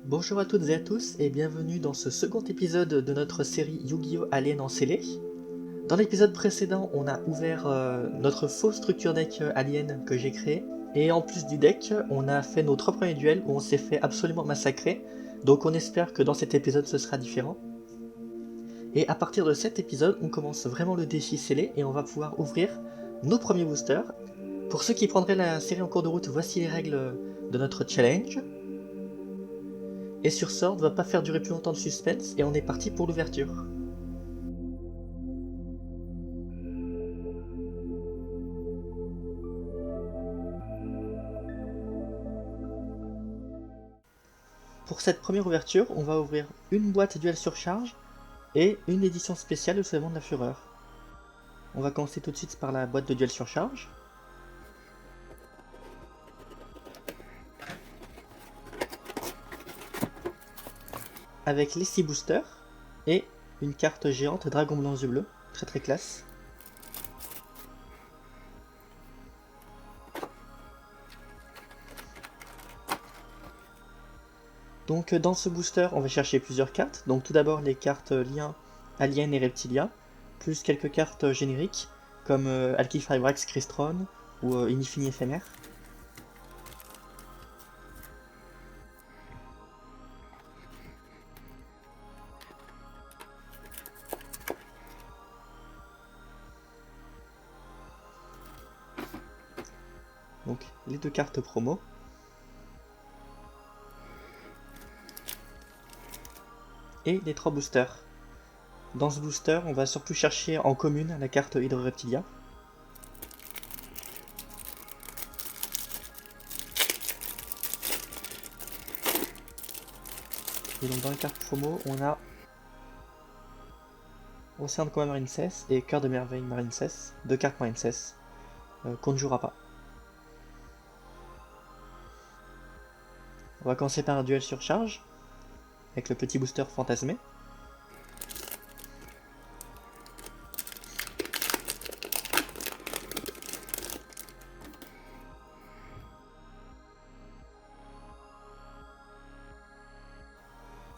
Bonjour à toutes et à tous et bienvenue dans ce second épisode de notre série Yu-Gi-Oh! Alien en scellé. Dans l'épisode précédent, on a ouvert notre faux structure deck Alien que j'ai créé. Et en plus du deck, on a fait nos 3 premiers duels où on s'est fait absolument massacrer. Donc on espère que dans cet épisode ce sera différent. Et à partir de cet épisode, on commence vraiment le défi scellé et on va pouvoir ouvrir nos premiers boosters. Pour ceux qui prendraient la série en cours de route, voici les règles de notre challenge. Et sur ce, on ne va pas faire durer plus longtemps le suspense et on est parti pour l'ouverture. Pour cette première ouverture, on va ouvrir une boîte duel surcharge et une édition spéciale au Soulèvement de la Fureur. On va commencer tout de suite par la boîte de duel surcharge. Avec les 6 boosters et une carte géante dragon blanc yeux bleus, très très classe. Donc dans ce booster, on va chercher plusieurs cartes. Donc tout d'abord les cartes liens Alien et Reptilia, plus quelques cartes génériques comme Alkifibrax Crystron ou Inifini éphémère. Donc les 2 cartes promo. Et les 3 boosters. Dans ce booster, on va surtout chercher en commune la carte Hydro Reptilia. Et donc dans les cartes promo, on a Océan de Coma Marincess et Cœur de Merveille Marincess, 2 cartes Marincess qu'on ne jouera pas. On va commencer par un duel sur charge avec le petit booster fantasmé.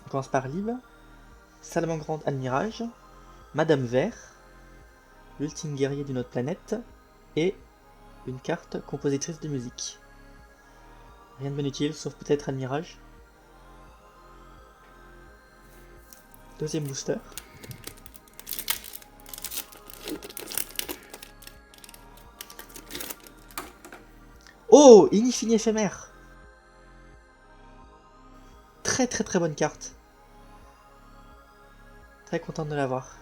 On commence par Lib, Salamandre Admirage, Madame Vert, l'ultime guerrier d'une autre planète et une carte compositrice de musique. Rien de bien utile sauf peut-être Admirage. Deuxième booster. Oh, Inifini éphémère. Très très très bonne carte. Très contente de l'avoir.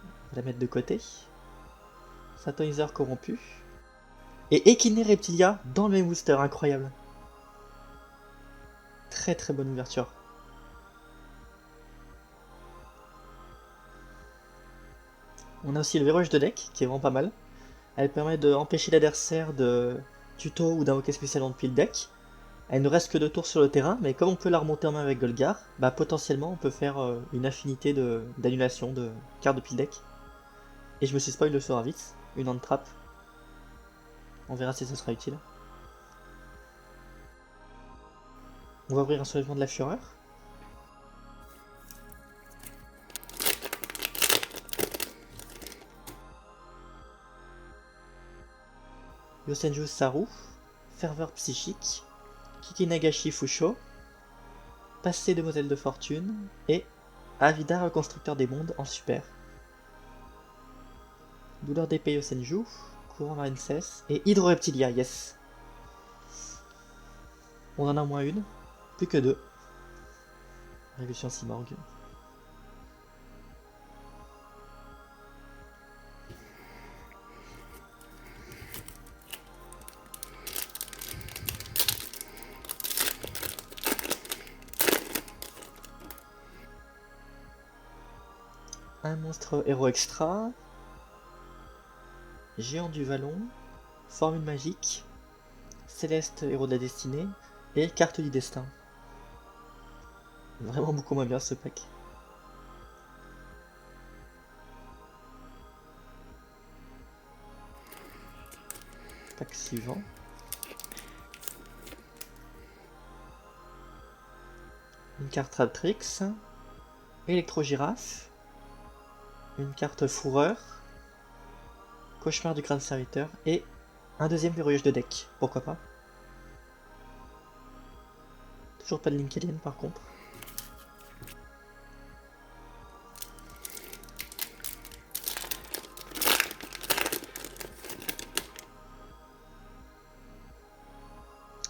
On va la mettre de côté. Satonizer corrompu. Et Equine Reptilia dans le même booster, incroyable. Très très bonne ouverture. On a aussi le verrouillage de deck, qui est vraiment pas mal. Elle permet d'empêcher l'adversaire de tuto ou d'invoquer spécialement depuis le deck. Elle ne reste que 2 tours sur le terrain, mais comme on peut la remonter en main avec Golgar, bah potentiellement on peut faire une infinité d'annulation de cartes depuis le deck. Et je me suis spoil le sort vite, une hand trap. On verra si ce sera utile. On va ouvrir un soulèvement de la fureur. Yosenju Saru, Ferveur Psychique, Kikinagashi Fusho, Passé Demoiselle de Fortune et Avida Reconstructeur des Mondes en super. Douleur d'épée Yosenju, Courant Marincess et Hydro Reptilia, yes. On en a moins une, plus que 2. Révolution Simorg. Un monstre héros extra, Géant du Vallon, Formule magique, Céleste héros de la destinée et Carte du destin. Vraiment beaucoup moins bien ce pack. Pack suivant. une carte Traptrix, Électro-Girafe, une carte Fourreur, Cauchemar du Grave Serviteur et un deuxième verrouillage de deck, pourquoi pas. Toujours pas de Link Alien par contre.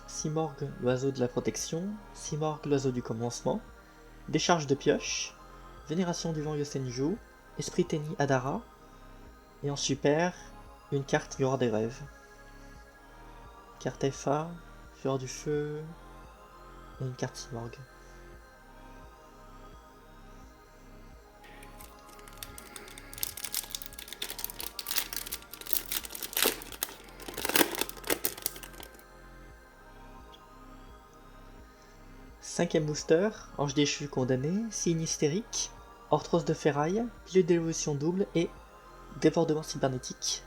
Simorgh, l'oiseau de la protection, Simorgh, l'oiseau du commencement, Décharge de pioche, Vénération du vent Yosenju, Esprit Tenni Adara, et en super, une carte Miroir des rêves. Carte FA, Fureur du feu, et une carte Simorgh. Cinquième booster, Ange déchu condamné, Signe hystérique, Orthros de ferraille, Pilier d'évolution double et Débordement cybernétique.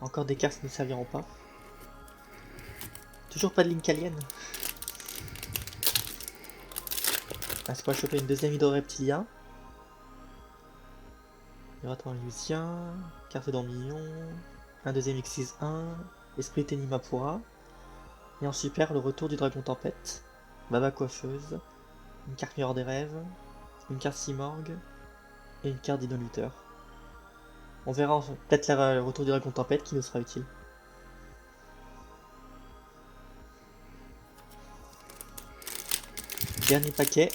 Encore des cartes qui ne serviront pas. Toujours pas de Link Alien. Est-ce qu'on va choper une deuxième Hydro-Reptilia? Miroir Illusien, carte d'Embillon, un deuxième X6-1, Esprit Tenni Mapura. Et en super, le retour du Dragon Tempête, Baba Coiffeuse, une carte Miroir des Rêves, une carte Simorgh et une carte Dino Luther. On verra peut-être le retour du Dragon Tempête qui nous sera utile. Dernier paquet,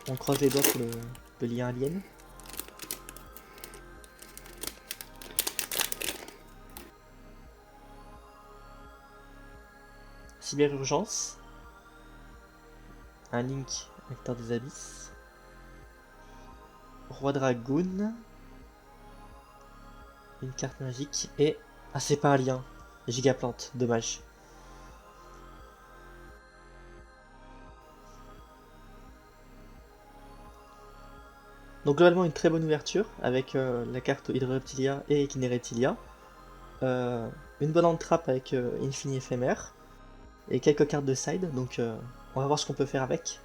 on croise les doigts pour le lien alien. Cyberurgence, un Link Acteur des Abysses, Roi Dragoon, une carte magique et... Ah, c'est pas un lien, Gigaplante, dommage. Donc globalement une très bonne ouverture avec la carte Hydro-Reptilia et Équine-Reptilia. Une bonne entrappe avec Infini Éphémère. Et quelques cartes de side, donc on va voir ce qu'on peut faire avec.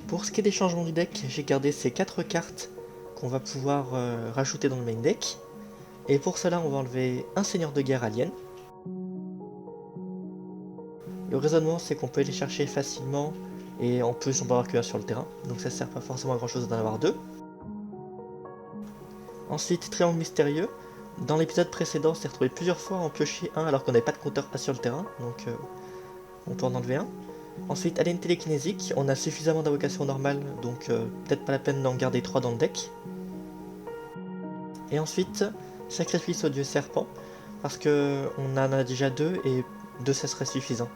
Pour ce qui est des changements du deck, j'ai gardé ces 4 cartes qu'on va pouvoir rajouter dans le main deck. Et pour cela, on va enlever un seigneur de guerre alien. Le raisonnement, c'est qu'on peut les chercher facilement et en plus on peut avoir que 1 sur le terrain, donc ça sert pas forcément à grand chose d'en avoir 2. Ensuite, Triangle Mystérieux. Dans l'épisode précédent, on s'est retrouvé plusieurs fois à en piocher un alors qu'on n'avait pas de compteur A sur le terrain, donc on peut en enlever un. Ensuite, Alien Télékinésique, on a suffisamment d'invocations normales, donc peut-être pas la peine d'en garder 3 dans le deck. Et ensuite, Sacrifice au Dieu Serpent, parce que on en a déjà 2 et 2 ça serait suffisant.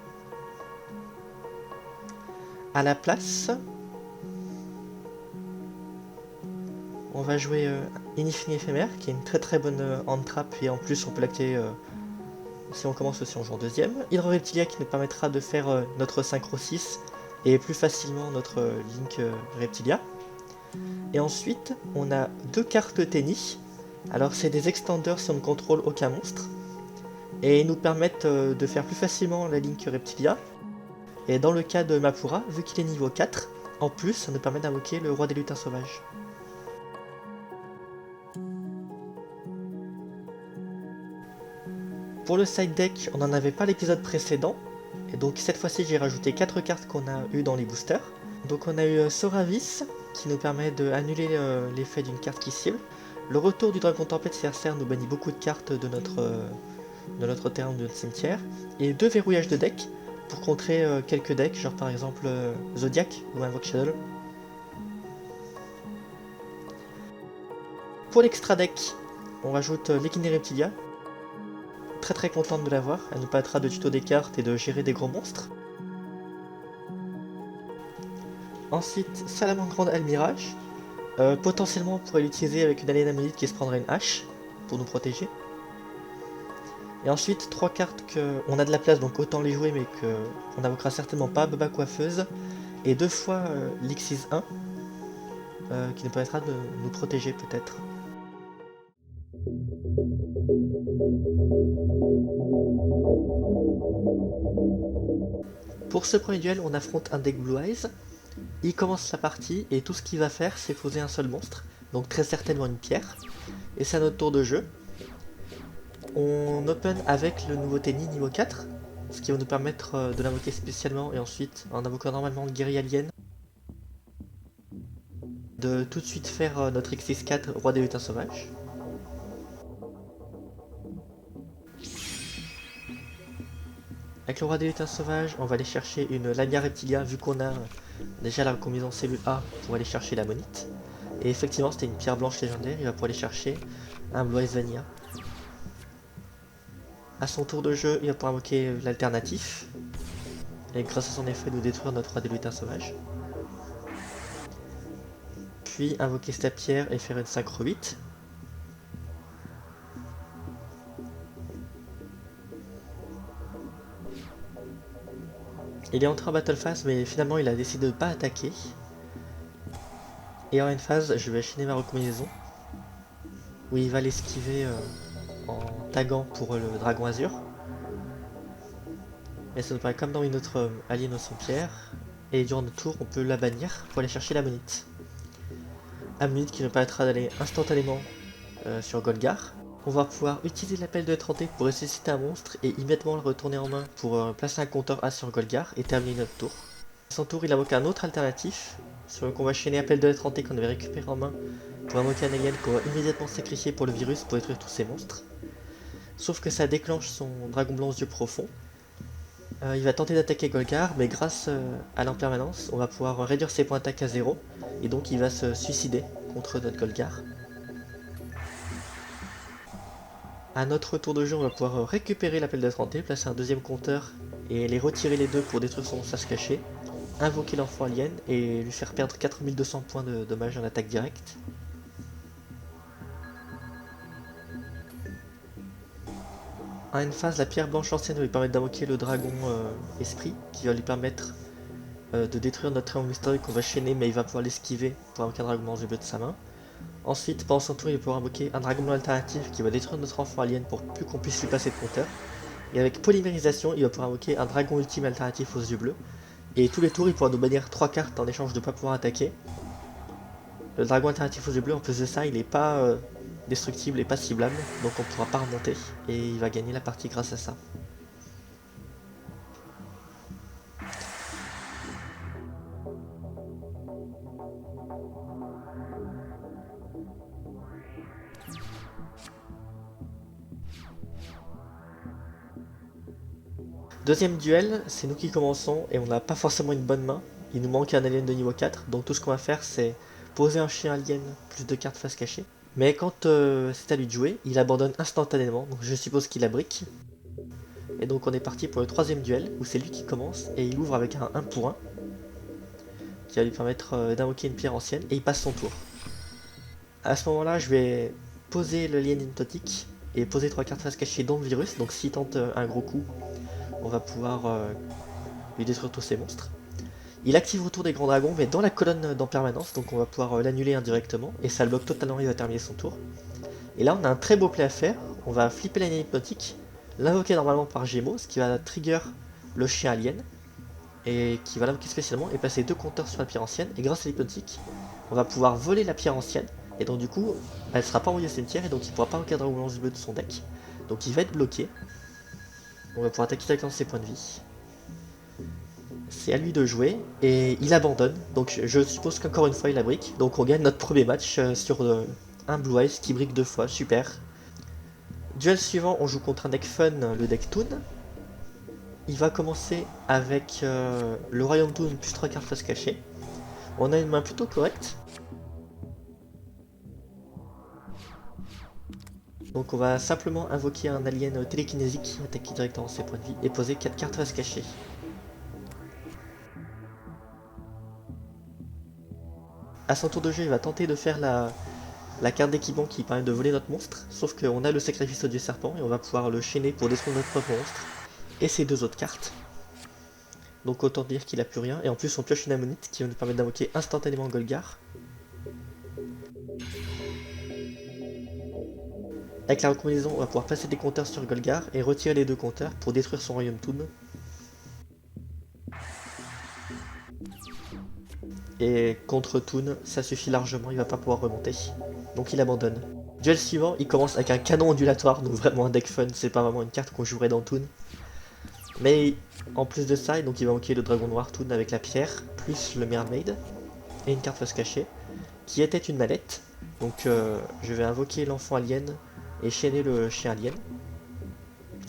À la place, on va jouer Infini Éphémère, qui est une très bonne hand-trap, et en plus on peut l'activer si on commence aussi en joue en deuxième. Hydro-Reptilia qui nous permettra de faire notre Synchro 6 et plus facilement notre Link Reptilia. Et ensuite, on a 2 cartes Tenni. Alors c'est des extenders si on ne contrôle aucun monstre. Et ils nous permettent de faire plus facilement la Link Reptilia. Et dans le cas de Mapura, vu qu'il est niveau 4, en plus ça nous permet d'invoquer le Roi des Lutins Sauvages. Pour le side deck, on n'en avait pas l'épisode précédent, et donc cette fois-ci j'ai rajouté 4 cartes qu'on a eues dans les boosters. Donc on a eu Soravis, qui nous permet d'annuler l'effet d'une carte qui cible. Le retour du Dragon Tempête CRCR nous bannit beaucoup de cartes de notre terrain ou de notre cimetière. Et 2 verrouillages de deck, pour contrer quelques decks, genre par exemple Zodiac ou Invoke Shadow. Pour l'extra deck, on rajoute l'Équine Reptilia. Très contente de l'avoir, elle nous permettra de tuto des cartes et de gérer des gros monstres. Ensuite, Salamandre Grande Almirage. Potentiellement on pourrait l'utiliser avec une alien ammonite qui se prendrait une hache pour nous protéger. Et ensuite 3 cartes qu'on a de la place donc autant les jouer mais qu'on n'invoquera certainement pas. Baba Coiffeuse et 2 fois l'X6-1. qui nous permettra de nous protéger peut-être. Pour ce premier duel, on affronte un deck Blue Eyes. Il commence la partie et tout ce qu'il va faire, c'est poser un seul monstre, donc très certainement une pierre. Et c'est à notre tour de jeu. On open avec le nouveau Tenny niveau 4, ce qui va nous permettre de l'invoquer spécialement et ensuite, en invoquant normalement le guerrier alien, de tout de suite faire notre X64 Roi des Lutins Sauvages. Avec le Roi des Lutins Sauvages, on va aller chercher une Lamia Reptilia vu qu'on a déjà la combinaison cellule A pour aller chercher la monite. Et effectivement, c'était une pierre blanche légendaire, il va pouvoir aller chercher un Blue Eyes Vanilla. A son tour de jeu, il va pouvoir invoquer l'alternatif. Et grâce à son effet, nous détruire notre Roi des Lutins Sauvages. Puis invoquer cette pierre et faire une synchro 8. Il est entré en battle phase, mais finalement il a décidé de ne pas attaquer. Et en une phase, je vais chaîner ma recombinaison, où il va l'esquiver en taguant pour le dragon azur. Mais ça nous paraît comme dans une autre alien au son pierre. Et durant notre tour, on peut la bannir pour aller chercher la monite. Monite qui nous permettra d'aller instantanément sur Golgar. On va pouvoir utiliser l'appel de F30 pour ressusciter un monstre et immédiatement le retourner en main pour placer un compteur A sur Golgar et terminer notre tour. À son tour, il invoque un autre alternatif sur lequel on va chaîner appel de F30 qu'on avait récupéré en main pour invoquer un alien qu'on va immédiatement sacrifier pour le virus pour détruire tous ces monstres. Sauf que ça déclenche son dragon blanc aux yeux profonds. Il va tenter d'attaquer Golgar, mais grâce à l'impermanence, on va pouvoir réduire ses points d'attaque à 0 et donc il va se suicider contre notre Golgar. À notre tour de jeu, on va pouvoir récupérer l'appel de F30, placer un deuxième compteur et les retirer les deux pour détruire son sas caché, invoquer l'enfant alien et lui faire perdre 4200 points de dommages en attaque directe. En une phase, la pierre blanche ancienne va lui permettre d'invoquer le dragon esprit, qui va lui permettre de détruire notre triangle mystérieux qu'on va chaîner, mais il va pouvoir l'esquiver pour invoquer un dragon blanc bleu de sa main. Ensuite, pendant son tour, il va pouvoir invoquer un dragon blanc alternatif qui va détruire notre enfant alien pour plus qu'on puisse lui passer de compteur. Et avec polymérisation, il va pouvoir invoquer un dragon ultime alternatif aux yeux bleus. Et tous les tours, il pourra nous bannir 3 cartes en échange de ne pas pouvoir attaquer. Le dragon alternatif aux yeux bleus, en plus de ça, il n'est pas destructible et pas ciblable, donc on ne pourra pas remonter. Et il va gagner la partie grâce à ça. Deuxième duel, c'est nous qui commençons et on n'a pas forcément une bonne main. Il nous manque un alien de niveau 4, donc tout ce qu'on va faire c'est poser un chien alien plus de cartes face cachée. Mais quand c'est à lui de jouer, il abandonne instantanément, donc je suppose qu'il a brick. Et donc on est parti pour le troisième duel, où c'est lui qui commence, et il ouvre avec un 1 pour 1, qui va lui permettre d'invoquer une pierre ancienne, et il passe son tour. À ce moment-là, je vais poser le lien hypnotique, et poser 3 cartes face cachée dont le virus, donc s'il tente un gros coup, on va pouvoir lui détruire tous ces monstres. Il active autour des grands dragons, mais dans la colonne d'en permanence, donc on va pouvoir l'annuler indirectement, et ça le bloque totalement, il va terminer son tour. Et là on a un très beau play à faire, on va flipper l'alien hypnotique, l'invoquer normalement par Gémeaux, ce qui va trigger le chien alien, et qui va l'invoquer spécialement, et passer 2 compteurs sur la pierre ancienne, et grâce à l'hypnotique, on va pouvoir voler la pierre ancienne, et donc du coup, elle sera pas envoyée au cimetière, et donc il pourra pas invoquer un dragon blanc bleu de son deck, donc il va être bloqué. On va pouvoir attaquer directement ses points de vie. C'est à lui de jouer et il abandonne. Donc je suppose qu'encore une fois il a brick. Donc on gagne notre premier match sur un Blue Eyes qui brick 2 fois. Super. Duel suivant, on joue contre un deck fun, le deck Toon. Il va commencer avec le Royaume Toon plus 3 cartes face cachée. On a une main plutôt correcte. Donc on va simplement invoquer un alien télékinésique, attaquer directement ses points de vie et poser 4 cartes face cachée. A son tour de jeu, il va tenter de faire la carte d'équipement qui permet de voler notre monstre, sauf qu'on a le sacrifice au dieu serpent et on va pouvoir le chaîner pour détruire notre propre monstre et ses 2 autres cartes. Donc autant dire qu'il a plus rien, et en plus on pioche une ammonite qui va nous permettre d'invoquer instantanément Golgar. Avec la recombinaison, on va pouvoir passer des compteurs sur Golgar et retirer les deux compteurs pour détruire son royaume Toon. Et contre Toon, ça suffit largement, il va pas pouvoir remonter. Donc il abandonne. Duel suivant, il commence avec un canon ondulatoire, donc vraiment un deck fun, c'est pas vraiment une carte qu'on jouerait dans Toon. Mais en plus de ça, donc il va manquer le dragon noir Toon avec la pierre, plus le mermaid, et une carte face cachée, qui était une mallette. Donc je vais invoquer l'enfant alien et chaîner le chien alien.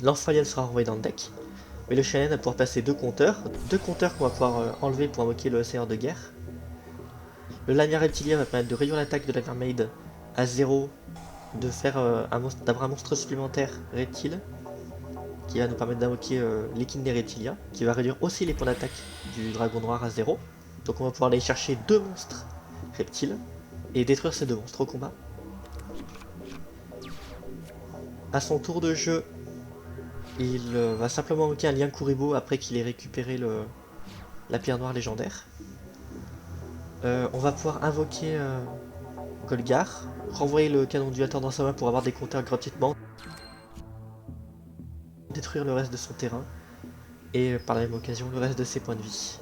L'enfant alien sera renvoyé dans le deck, mais le chien alien va pouvoir passer deux compteurs qu'on va pouvoir enlever pour invoquer le seigneur de guerre. Le Lamia Reptilia va permettre de réduire l'attaque de la mermaid à 0, de faire d'avoir un monstre supplémentaire reptile, qui va nous permettre d'invoquer l'Echidna Reptilia, qui va réduire aussi les points d'attaque du dragon noir à 0. Donc on va pouvoir aller chercher deux monstres reptiles et détruire ces deux monstres au combat. A son tour de jeu, il va simplement invoquer un lien Kuriboh après qu'il ait récupéré la pierre noire légendaire. On va pouvoir invoquer Golgar, renvoyer le canon ondulateur dans sa main pour avoir des compteurs gratuitement, détruire le reste de son terrain et par la même occasion le reste de ses points de vie.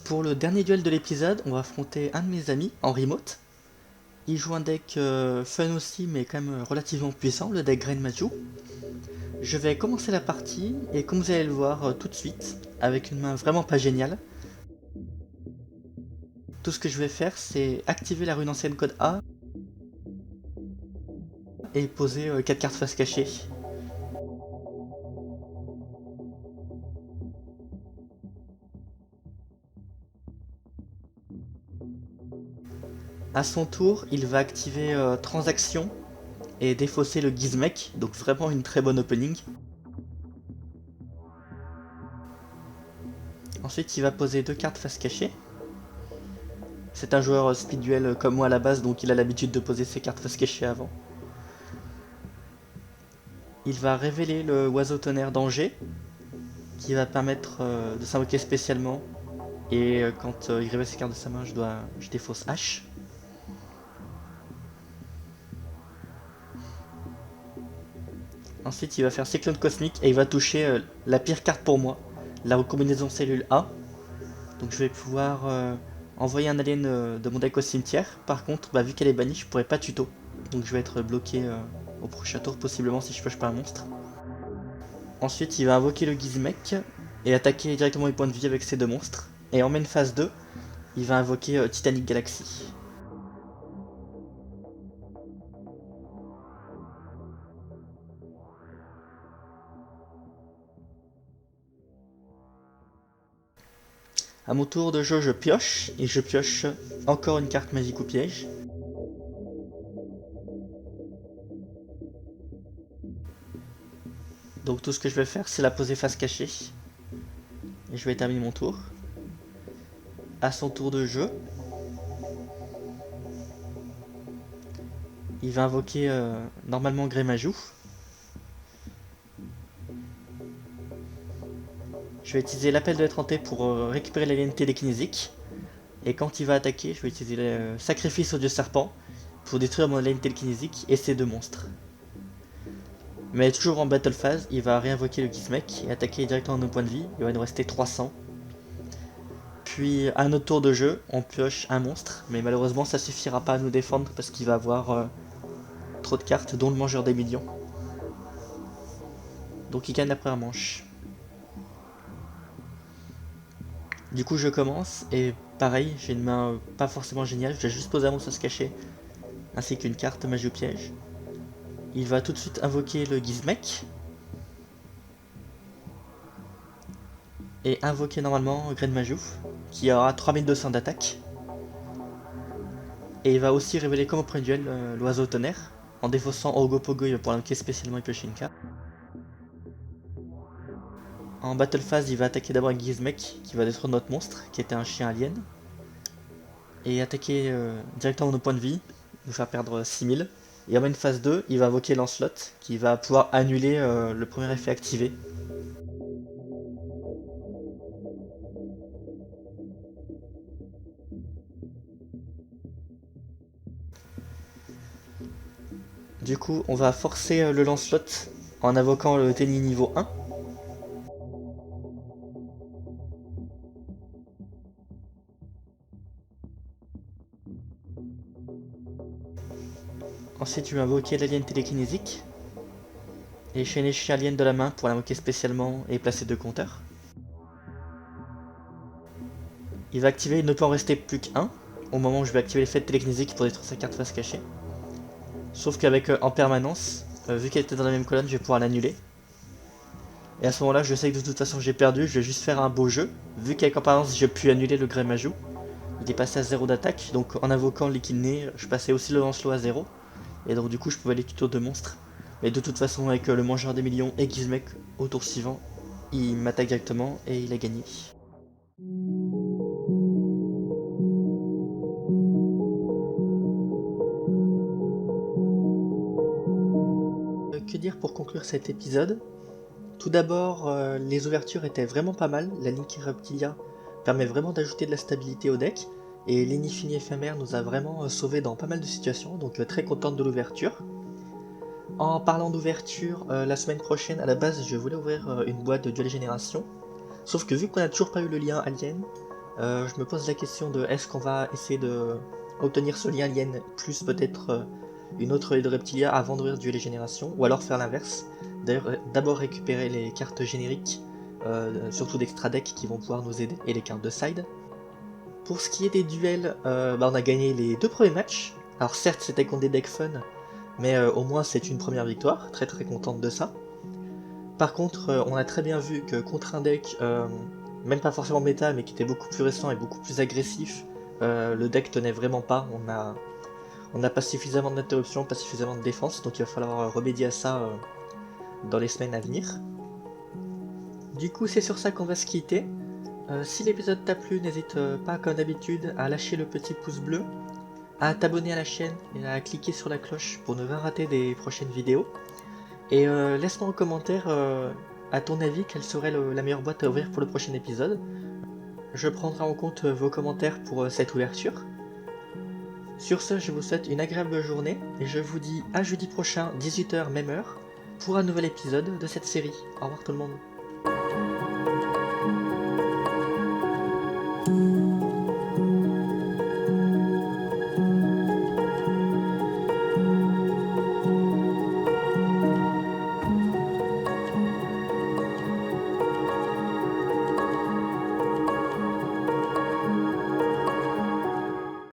Pour le dernier duel de l'épisode, on va affronter un de mes amis en remote. Il joue un deck fun aussi, mais quand même relativement puissant, le deck Grain Maju. Je vais commencer la partie, et comme vous allez le voir tout de suite, avec une main vraiment pas géniale. Tout ce que je vais faire, c'est activer la rune ancienne code A, et poser 4 cartes face cachée. A son tour, il va activer Transaction et défausser le Gizmek, donc vraiment une très bonne opening. Ensuite, il va poser 2 cartes face cachée. C'est un joueur speed duel comme moi à la base, donc il a l'habitude de poser ses cartes face cachée avant. Il va révéler le oiseau tonnerre danger, qui va permettre de s'invoquer spécialement. Et quand il révèle ses cartes de sa main, je défausse H. Ensuite, il va faire Cyclone Cosmique et il va toucher la pire carte pour moi, la recombinaison cellule A. Donc je vais pouvoir envoyer un alien de mon deck au cimetière. Par contre, vu qu'elle est bannie, je pourrais pas tuto. Donc je vais être bloqué au prochain tour, possiblement si je push pas un monstre. Ensuite, il va invoquer le Gizmek et attaquer directement les points de vie avec ces deux monstres. Et en main phase 2, il va invoquer Titanic Galaxy. A mon tour de jeu, je pioche, et je pioche encore une carte magique ou piège. Donc tout ce que je vais faire, c'est la poser face cachée. Et je vais terminer mon tour. À son tour de jeu, il va invoquer normalement Grémajou. Je vais utiliser l'appel de l'étranté pour récupérer l'alien télékinésique. Et quand il va attaquer, je vais utiliser le sacrifice au dieu serpent pour détruire mon alien télékinésique et ses deux monstres. Mais toujours en battle phase, il va réinvoquer le Gizmek et attaquer directement nos points de vie. Il va nous rester 300. Puis à notre tour de jeu, on pioche un monstre, mais malheureusement ça suffira pas à nous défendre parce qu'il va avoir trop de cartes, dont le mangeur des millions. Donc il gagne la première manche. Du coup je commence, et pareil, j'ai une main pas forcément géniale, je vais juste poser un monstre à se cacher, ainsi qu'une carte magie au piège. Il va tout de suite invoquer le Gizmek, et invoquer normalement Grain Majou, qui aura 3200 d'attaque. Et il va aussi révéler comme au premier duel l'oiseau tonnerre. En défaussant Ogopogo, il va pouvoir invoquer spécialement Ipyoshinka. En battle phase, il va attaquer d'abord un Gizmek qui va détruire notre monstre, qui était un chien alien. Et attaquer directement nos points de vie, nous faire perdre 6000. Et en main phase 2, il va invoquer Lancelot, qui va pouvoir annuler le premier effet activé. Du coup, on va forcer le Lancelot en invoquant le Tenny niveau 1. Ensuite, je vais invoquer l'alien télékinésique. Et chaîner chien alien de la main pour l'invoquer spécialement et placer 2 compteurs. Il va activer, il ne peut en rester plus qu'un, au moment où je vais activer l'effet télékinésique pour détruire sa carte face cachée. Sauf qu'avec en permanence, vu qu'elle était dans la même colonne, je vais pouvoir l'annuler. Et à ce moment-là, je sais que de toute façon j'ai perdu, je vais juste faire un beau jeu. Vu qu'avec en permanence, j'ai pu annuler le Grémajou. Il est passé à 0 d'attaque, donc en invoquant l'Équilné, je passais aussi le Lancelot à 0. Et donc du coup, je pouvais aller tuto 2 monstres. Mais de toute façon, avec le Mangeur des Millions et Gizmek au tour suivant, il m'attaque directement et il a gagné. Que dire pour conclure cet épisode? Tout d'abord, les ouvertures étaient vraiment pas mal. La Linky Reptilia permet vraiment d'ajouter de la stabilité au deck. Et l'Inifini éphémère nous a vraiment sauvé dans pas mal de situations, donc très contente de l'ouverture. En parlant d'ouverture, la semaine prochaine, à la base, je voulais ouvrir une boîte de Duel Génération. Sauf que vu qu'on n'a toujours pas eu le lien Alien, je me pose la question de est-ce qu'on va essayer de obtenir ce lien Alien plus peut-être une autre de Reptilia avant d'ouvrir Duel Génération, ou alors faire l'inverse. D'ailleurs, d'abord récupérer les cartes génériques, surtout d'extra deck qui vont pouvoir nous aider, et les cartes de side. Pour ce qui est des duels, on a gagné les 2 premiers matchs. Alors certes c'était contre des decks fun, mais au moins c'est une première victoire, très très contente de ça. Par contre, on a très bien vu que contre un deck, même pas forcément méta, mais qui était beaucoup plus récent et beaucoup plus agressif, le deck tenait vraiment pas. On n'a pas suffisamment d'interruptions, pas suffisamment de défense, donc il va falloir remédier à ça dans les semaines à venir. Du coup, c'est sur ça qu'on va se quitter. Si l'épisode t'a plu, n'hésite pas comme d'habitude à lâcher le petit pouce bleu, à t'abonner à la chaîne et à cliquer sur la cloche pour ne pas rater des prochaines vidéos. Et laisse-moi en commentaire, à ton avis, quelle serait la meilleure boîte à ouvrir pour le prochain épisode. Je prendrai en compte vos commentaires pour cette ouverture. Sur ce, je vous souhaite une agréable journée et je vous dis à jeudi prochain, 18 h même heure, pour un nouvel épisode de cette série. Au revoir tout le monde.